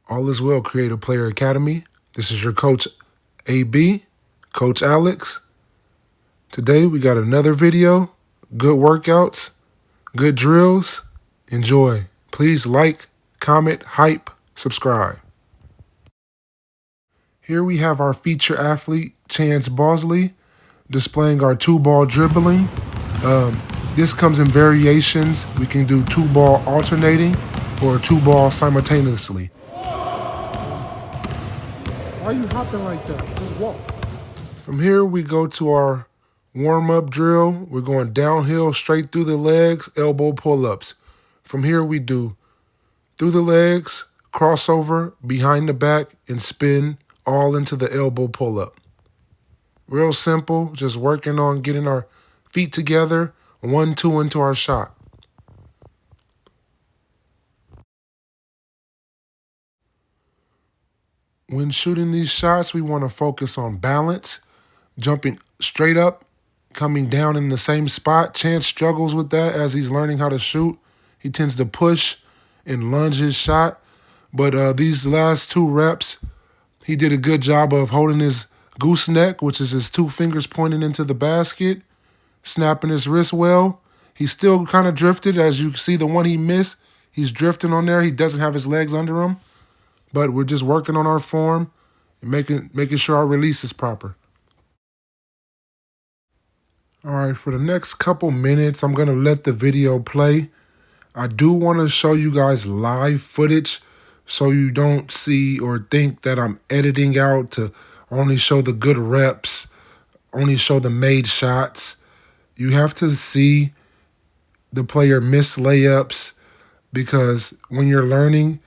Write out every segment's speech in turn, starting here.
All is well, Creative Player Academy. This is your coach, AB, Coach Alex. Today we got another video, good workouts, good drills. Enjoy. Please like, comment, hype, subscribe. Here we have our feature athlete, Chance Bosley, displaying our 2-ball dribbling. This comes in variations. We can do 2-ball alternating or 2-ball simultaneously. Why are you hopping like that? Just walk. From here, we go to our warm-up drill. We're going downhill, straight through the legs, elbow pull-ups. From here, we do through the legs, crossover, behind the back, and spin all into the elbow pull-up. Real simple, just working on getting our feet together, 1-2 into our shot. When shooting these shots, we want to focus on balance, jumping straight up, coming down in the same spot. Chance struggles with that as he's learning how to shoot. He tends to push and lunge his shot. But these last 2 reps, he did a good job of holding his gooseneck, which is his 2 fingers pointing into the basket, snapping his wrist well. He still kind of drifted. As you see, the one he missed, he's drifting on there. He doesn't have his legs under him. But we're just working on our form and making sure our release is proper. All right, for the next couple minutes, I'm going to let the video play. I do want to show you guys live footage so you don't see or think that I'm editing out to only show the good reps, only show the made shots. You have to see the player miss layups because when you're learning,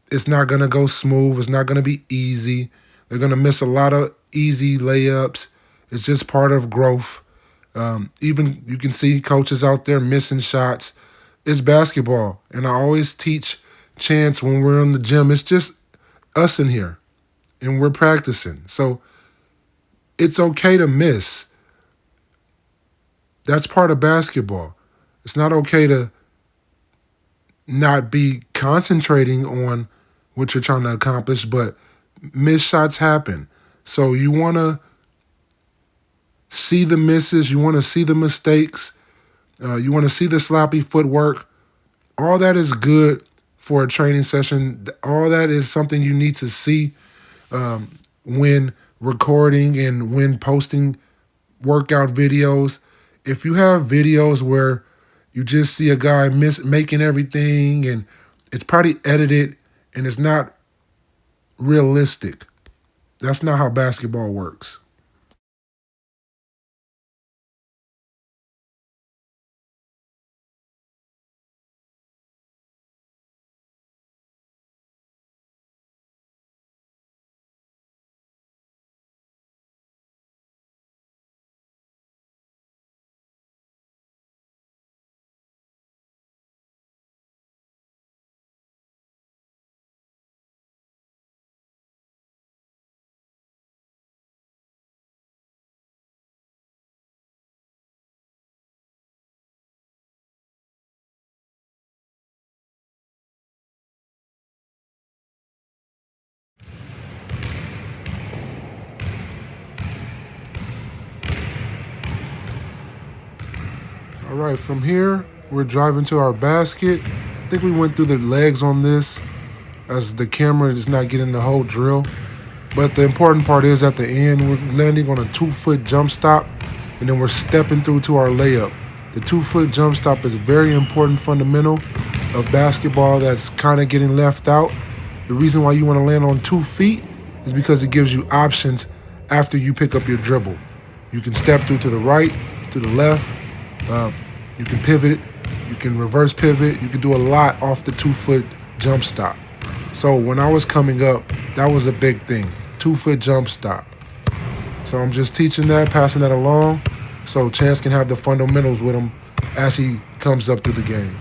it's not going to go smooth. It's not going to be easy. They're going to miss a lot of easy layups. It's just part of growth. Even you can see coaches out there missing shots. It's basketball. And I always teach Chance when we're in the gym. It's just us in here. And we're practicing. So it's okay to miss. That's part of basketball. It's not okay to not be concentrating on what you're trying to accomplish, but missed shots happen. So you want to see the misses. You want to see the mistakes. You want to see the sloppy footwork. All that is good for a training session. All that is something you need to see when recording and when posting workout videos. If you have videos where you just see a guy making everything and it's probably edited and it's not realistic, that's not how basketball works. All right, from here, we're driving to our basket. I think we went through the legs on this as the camera is not getting the whole drill. But the important part is at the end, we're landing on a 2-foot jump stop, and then we're stepping through to our layup. The 2-foot jump stop is a very important fundamental of basketball that's kind of getting left out. The reason why you want to land on 2 feet is because it gives you options after you pick up your dribble. You can step through to the right, to the left. You can pivot. You can reverse pivot. You can do a lot off the 2-foot jump stop. So when I was coming up, that was a big thing. 2-foot jump stop. So I'm just teaching that, passing that along, so Chance can have the fundamentals with him as he comes up through the game.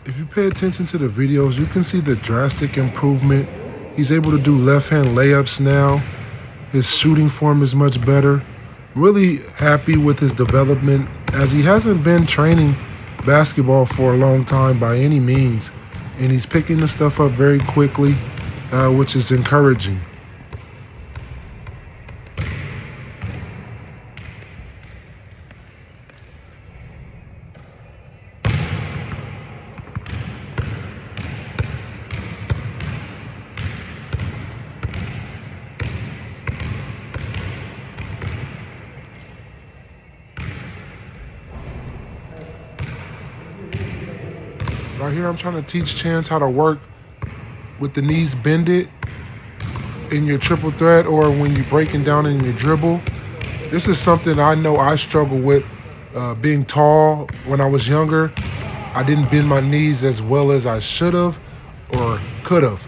If you pay attention to the videos, you can see the drastic improvement. He's able to do left-hand layups now. His shooting form is much better. Really happy with his development, as he hasn't been training basketball for a long time by any means. And he's picking the stuff up very quickly, which is encouraging. Right here, I'm trying to teach Chance how to work with the knees bended in your triple threat, or when you're breaking down in your dribble. This is something I know I struggle with. Being tall when I was younger, I didn't bend my knees as well as I should have or could have.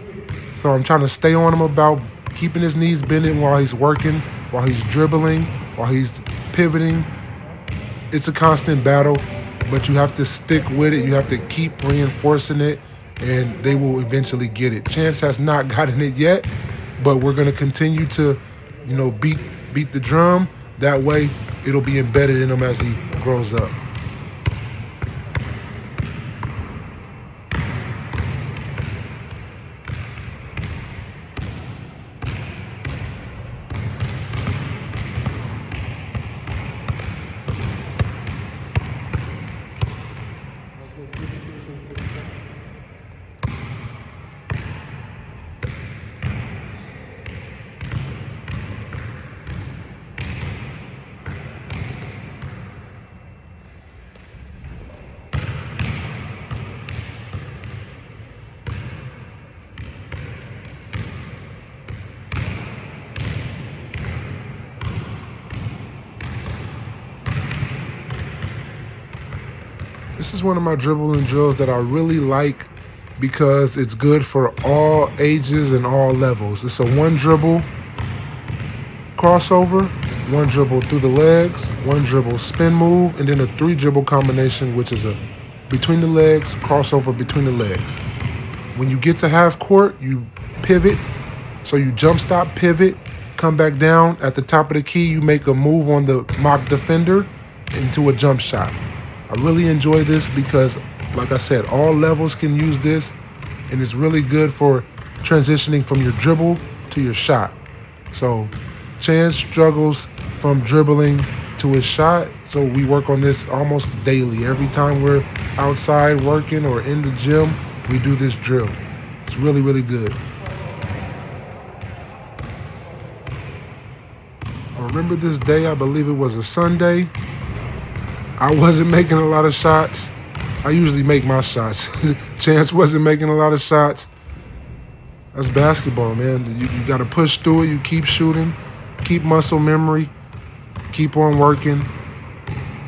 So I'm trying to stay on him about keeping his knees bending while he's working, while he's dribbling, while he's pivoting. It's a constant battle, but you have to stick with it. You have to keep reinforcing it, and they will eventually get it. Chance has not gotten it yet, but we're going to continue to, beat the drum. That way, it'll be embedded in him as he grows up. This is one of my dribbling drills that I really like because it's good for all ages and all levels. It's a one dribble crossover, one dribble through the legs, one dribble spin move, and then a three dribble combination, which is a between the legs, crossover between the legs. When you get to half court, you pivot. So you jump stop, pivot, come back down. At the top of the key, you make a move on the mock defender into a jump shot. I really enjoy this because, like I said, all levels can use this, and it's really good for transitioning from your dribble to your shot. So Chance struggles from dribbling to his shot, so we work on this almost daily. Every time we're outside working or in the gym, we do this drill. It's really, really good. I remember this day, I believe it was a Sunday. I wasn't making a lot of shots. I usually make my shots. Chance wasn't making a lot of shots. That's basketball, man. You got to push through it. You keep shooting, keep muscle memory, keep on working.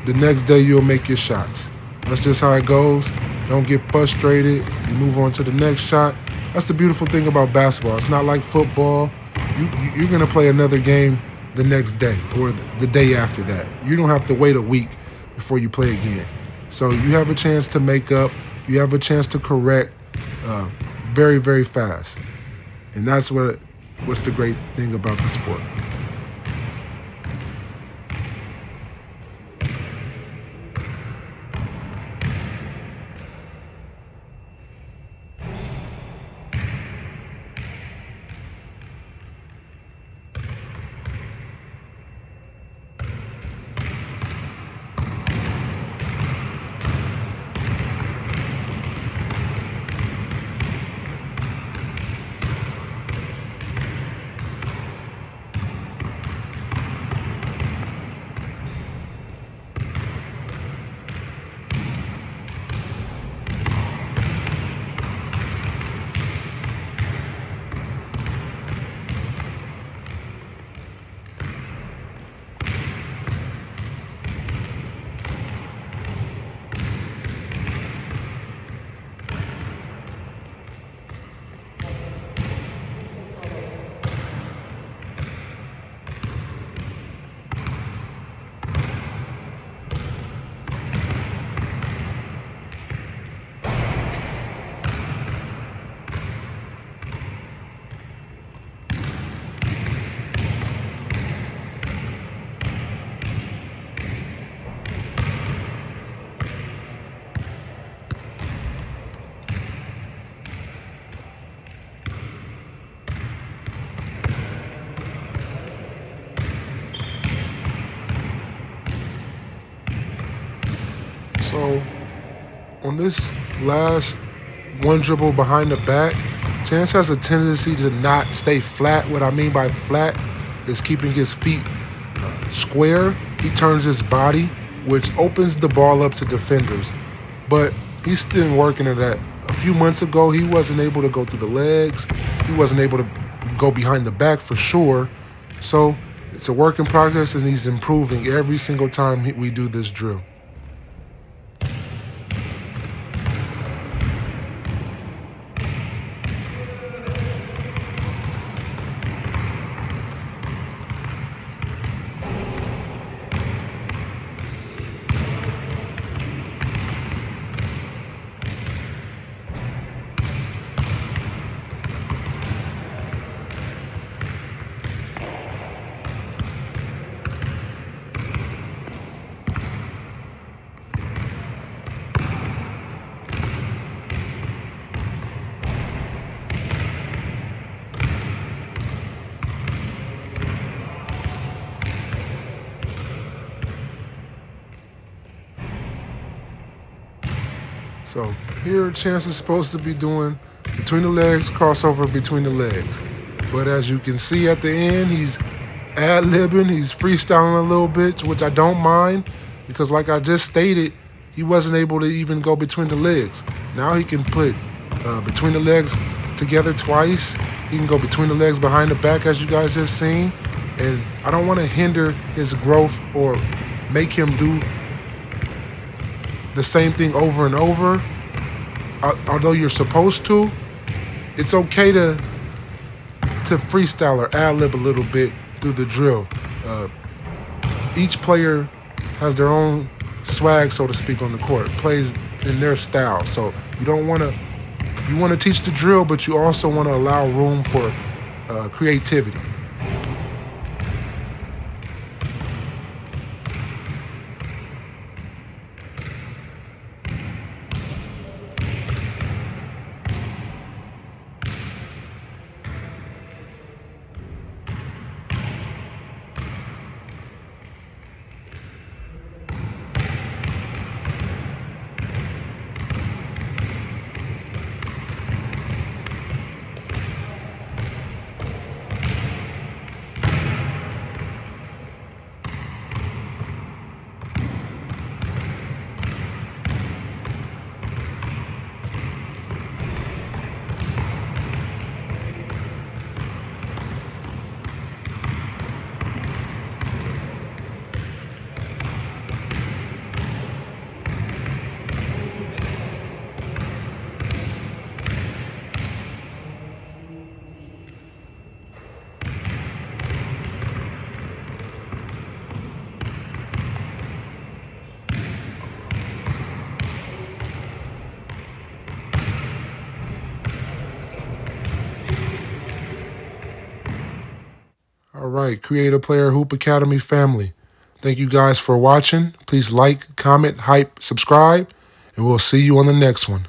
The next day you'll make your shots. That's just how it goes. Don't get frustrated. You move on to the next shot. That's the beautiful thing about basketball. It's not like football. You're going to play another game the next day or the day after that. You don't have to wait a week before you play again. So you have a chance to make up. You have a chance to correct very, very fast. And that's what's the great thing about the sport. So on this last one dribble behind the back, Chance has a tendency to not stay flat. What I mean by flat is keeping his feet square. He turns his body, which opens the ball up to defenders. But he's still working at that. A few months ago, he wasn't able to go through the legs. He wasn't able to go behind the back for sure. So it's a work in progress, and he's improving every single time we do this drill. So here, Chance is supposed to be doing between the legs, crossover between the legs. But as you can see at the end, he's ad-libbing, he's freestyling a little bit, which I don't mind because like I just stated, he wasn't able to even go between the legs. Now he can put between the legs together twice. He can go between the legs behind the back as you guys just seen. And I don't want to hinder his growth or make him do the same thing over and over. Although you're supposed to, it's okay to freestyle or ad-lib a little bit through the drill. Each player has their own swag, so to speak, on the court, plays in their style. So you want to teach the drill, but you also want to allow room for creativity. All right, Creator Player Hoop Academy family. Thank you guys for watching. Please like, comment, hype, subscribe, and we'll see you on the next one.